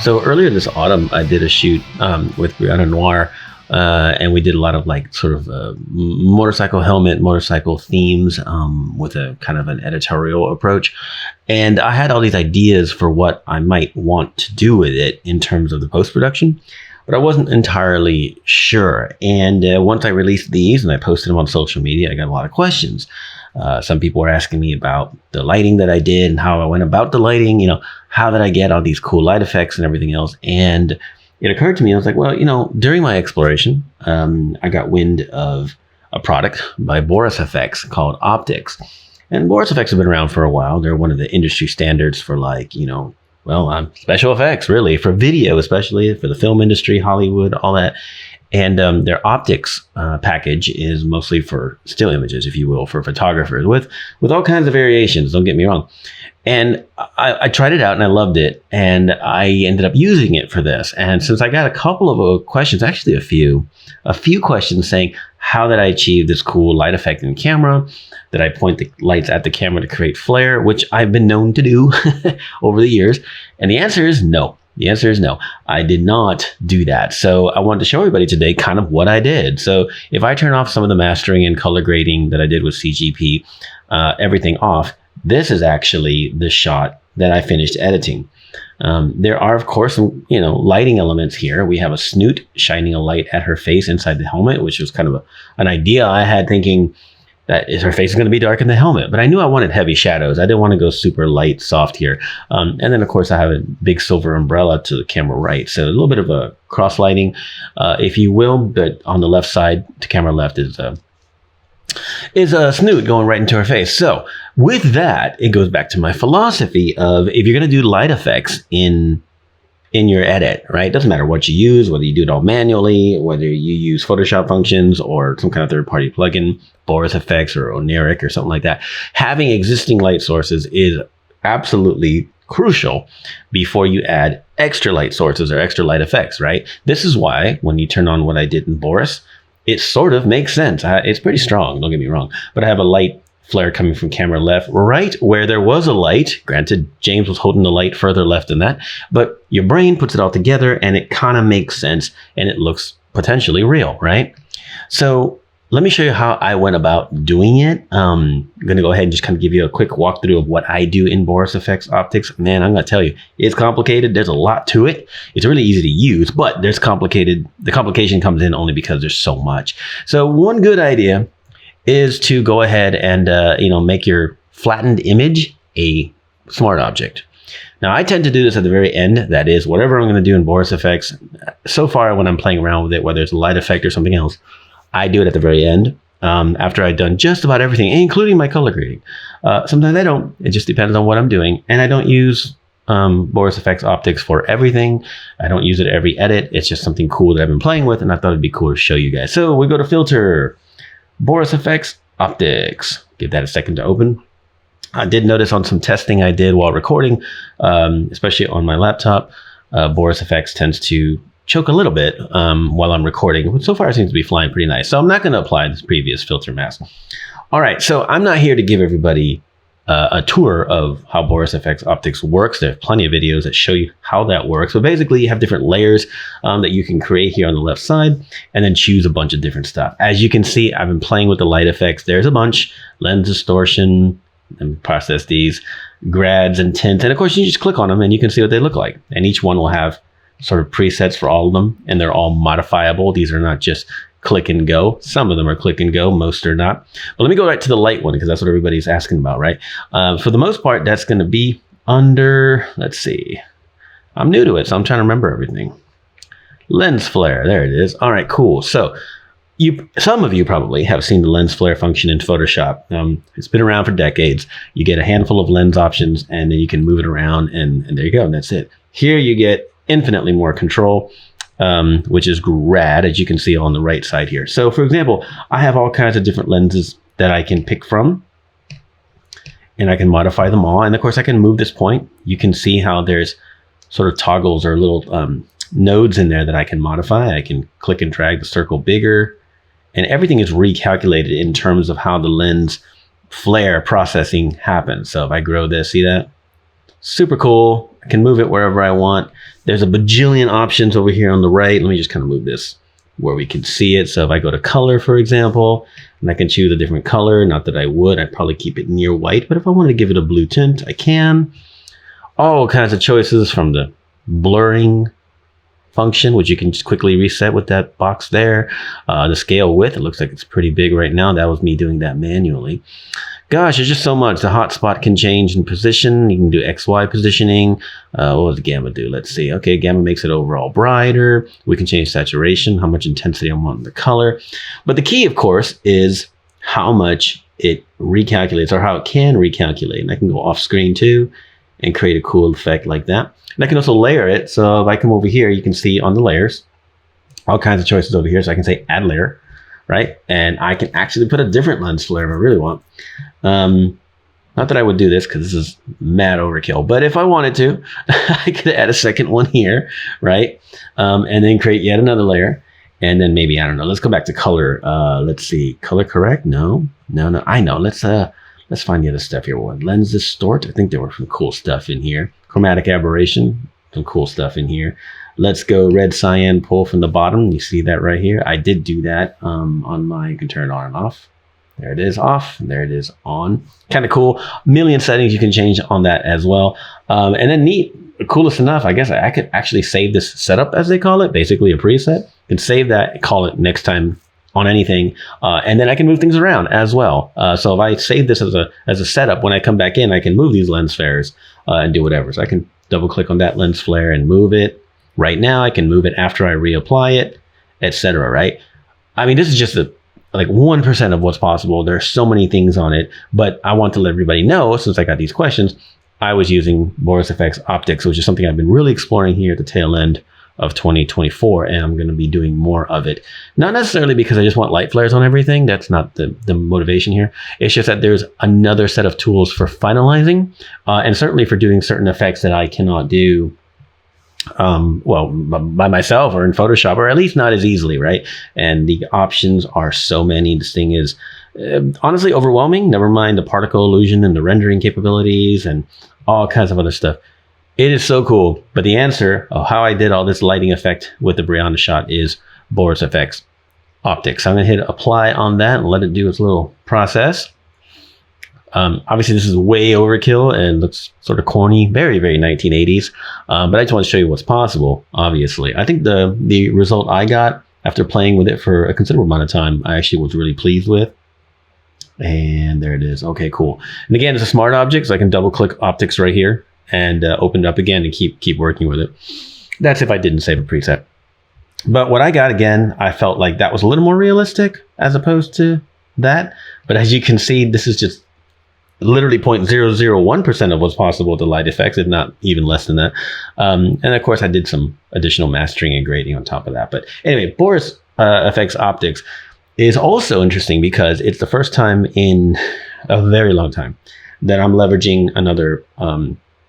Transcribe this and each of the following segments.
So earlier this autumn, I did a shoot with Briana Noir, and we did a lot of like sort of motorcycle helmet, motorcycle themes with a kind of an editorial approach. And I had all these ideas for what I might want to do with it in terms of the post-production, but I wasn't entirely sure. And once I released these and I posted them on social media, I got a lot of questions. Some people were asking me about the lighting that I did and how I went about the lighting, you know, how did I get all these cool light effects and everything else. And it occurred to me, I was like, well, you know, during my exploration, I got wind of a product by BorisFX called Optics. And BorisFX have been around for a while. They're one of the industry standards for like, you know, well, special effects really, for video, especially for the film industry, Hollywood, all that. And their optics package is mostly for still images, if you will, for photographers with all kinds of variations. Don't get me wrong. And I tried it out and I loved it. And I ended up using it for this. And since I got a couple of questions, actually a few questions saying, how did I achieve this cool light effect in camera? Did I point the lights at the camera to create flare, which I've been known to do over the years? And the answer is no. The answer is no, I did not do that. So I wanted to show everybody today kind of what I did. So if I turn off some of the mastering and color grading that I did with CGP, everything off, this is actually the shot that I finished editing. There are, of course, some, you know, lighting elements here. We have a snoot shining a light at her face inside the helmet, which was kind of an idea I had, thinking that her face is going to be dark in the helmet. But I knew I wanted heavy shadows. I didn't want to go super light, soft here. And then, of course, I have a big silver umbrella to the camera right. So a little bit of a cross lighting, if you will. But on the left side, to camera left, is a snoot going right into her face. So with that, it goes back to my philosophy of, if you're going to do light effects in your edit, right? It doesn't matter what you use, whether you do it all manually, whether you use Photoshop functions or some kind of third-party plugin, BorisFX or Oneric or something like that. Having existing light sources is absolutely crucial before you add extra light sources or extra light effects, right? This is why when you turn on what I did in Boris, it sort of makes sense. It's pretty strong, don't get me wrong, but I have a light flare coming from camera left, right where there was a light. Granted, James was holding the light further left than that, but your brain puts it all together and it kind of makes sense and it looks potentially real, right? So let me show you how I went about doing it. I'm going to go ahead and just kind of give you a quick walkthrough of what I do in BorisFX Optics. Man, I'm going to tell you, it's complicated. There's a lot to it. It's really easy to use, but there's complicated. The complication comes in only because there's so much. So one good idea is to go ahead and make your flattened image a smart object. Now, I tend to do this at the very end. That is, whatever I'm going to do in BorisFX, so far when I'm playing around with it, whether it's a light effect or something else, I do it at the very end, after I've done just about everything, including my color grading. Sometimes I don't. It just depends on what I'm doing. And I don't use BorisFX Optics for everything. I don't use it every edit. It's just something cool that I've been playing with, and I thought it'd be cool to show you guys. So we go to Filter, BorisFX Optics. Give that a second to open. I did notice on some testing I did while recording, especially on my laptop, BorisFX tends to choke a little bit while I'm recording, but so far it seems to be flying pretty nice. So I'm not going to apply this previous filter mask. All right, so I'm not here to give everybody a tour of how BorisFX Optics works. There are plenty of videos that show you how that works. So basically, you have different layers that you can create here on the left side, and then choose a bunch of different stuff. As you can see, I've been playing with the light effects. There's a bunch: lens distortion, and process these, grads and tints. And of course, you just click on them and you can see what they look like. And each one will have sort of presets for all of them, and they're all modifiable. These are not just click and go. Some of them are click and go, most are not. But let me go right to the light one, because that's what everybody's asking about, right? For the most part, that's going to be under, let's see. I'm new to it, so I'm trying to remember everything. Lens flare, there it is. All right, cool. So some of you probably have seen the lens flare function in Photoshop. It's been around for decades. You get a handful of lens options, and then you can move it around, and there you go, and that's it. Here you get infinitely more control, which is rad, as you can see on the right side here. So for example, I have all kinds of different lenses that I can pick from, and I can modify them all. And of course, I can move this point. You can see how there's sort of toggles or little nodes in there that I can modify. I can click and drag the circle bigger, and everything is recalculated in terms of how the lens flare processing happens. So if I grow this, see that? Super cool. I can move it wherever I want. There's a bajillion options over here on the right. Let me just kind of move this where we can see it. So if I go to color, for example, and I can choose a different color, not that I would, I'd probably keep it near white, but if I wanted to give it a blue tint, I can. All kinds of choices from the blurring function, which you can just quickly reset with that box there. The scale width, it looks like it's pretty big right now. That was me doing that manually. Gosh, there's just so much. The hotspot can change in position. You can do XY positioning. What does gamma do? Let's see. Okay, gamma makes it overall brighter. We can change saturation, how much intensity I want in the color. But the key, of course, is how much it recalculates, or how it can recalculate. And I can go off screen too and create a cool effect like that. And I can also layer it. So if I come over here, you can see on the layers, all kinds of choices over here. So I can say add layer, right? And I can actually put a different lens flare if I really want. Not that I would do this because this is mad overkill, but if I wanted to, I could add a second one here, right? And then create yet another layer. And then maybe, I don't know, let's go back to color. Let's see, color correct? No, I know. Let's find the other stuff here. What lens distort? I think there were some cool stuff in here. Chromatic aberration, some cool stuff in here. Let's go red cyan pull from the bottom. You see that right here? I did do that on my, you can turn it on and off. There it is off, there it is on. Kind of cool. Million settings you can change on that as well. And then neat, coolest enough, I guess I could actually save this setup, as they call it, basically a preset. You can save that, call it next time on anything, and then I can move things around as well. So if I save this as a setup, when I come back in, I can move these lens flares and do whatever. So I can double click on that lens flare and move it. Right now, I can move it after I reapply it, etc. Right? I mean, this is just like 1% of what's possible. There are so many things on it, but I want to let everybody know, since I got these questions, I was using BorisFX Optics, which is something I've been really exploring here at the tail end of 2024, and I'm going to be doing more of it. Not necessarily because I just want light flares on everything. That's not the motivation here. It's just that there's another set of tools for finalizing, and certainly for doing certain effects that I cannot do well, by myself or in Photoshop, or at least not as easily, right? And the options are so many. This thing is honestly overwhelming, never mind the particle illusion and the rendering capabilities and all kinds of other stuff. It is so cool. But the answer of how I did all this lighting effect with the Briana shot is BorisFX Optics. I'm going to hit apply on that and let it do its little process. Obviously, this is way overkill and looks sort of corny, very, very 1980s. But I just want to show you what's possible, obviously. I think the result I got after playing with it for a considerable amount of time, I actually was really pleased with. And there it is. Okay, cool. And again, it's a smart object, so I can double click optics right here and open it up again and keep working with it. That's if I didn't save a preset. But what I got, again, I felt like that was a little more realistic as opposed to that. But as you can see, this is just literally 0.001% of what's possible with the light effects, if not even less than that. And of course, I did some additional mastering and grading on top of that. But anyway, BorisFX Optics is also interesting because it's the first time in a very long time that I'm leveraging another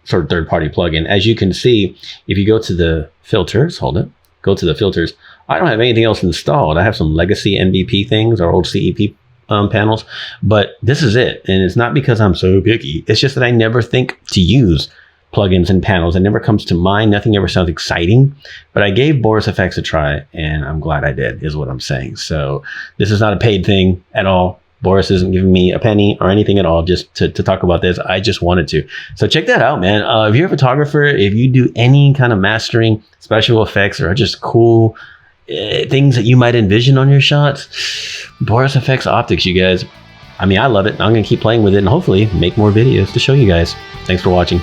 sort of third-party plugin. As you can see, if you go to the filters, go to the filters, I don't have anything else installed. I have some legacy MVP things or old CEP panels, but this is it. And it's not because I'm so picky. It's just that I never think to use plugins and panels. It never comes to mind. Nothing ever sounds exciting, but I gave BorisFX a try and I'm glad I did, is what I'm saying. So this is not a paid thing at all. Boris isn't giving me a penny or anything at all just to talk about this. I just wanted to. So check that out, man. If you're a photographer, if you do any kind of mastering, special effects, or just cool things that you might envision on your shots, BorisFX Optics, you guys. I mean, I love it. I'm going to keep playing with it and hopefully make more videos to show you guys. Thanks for watching.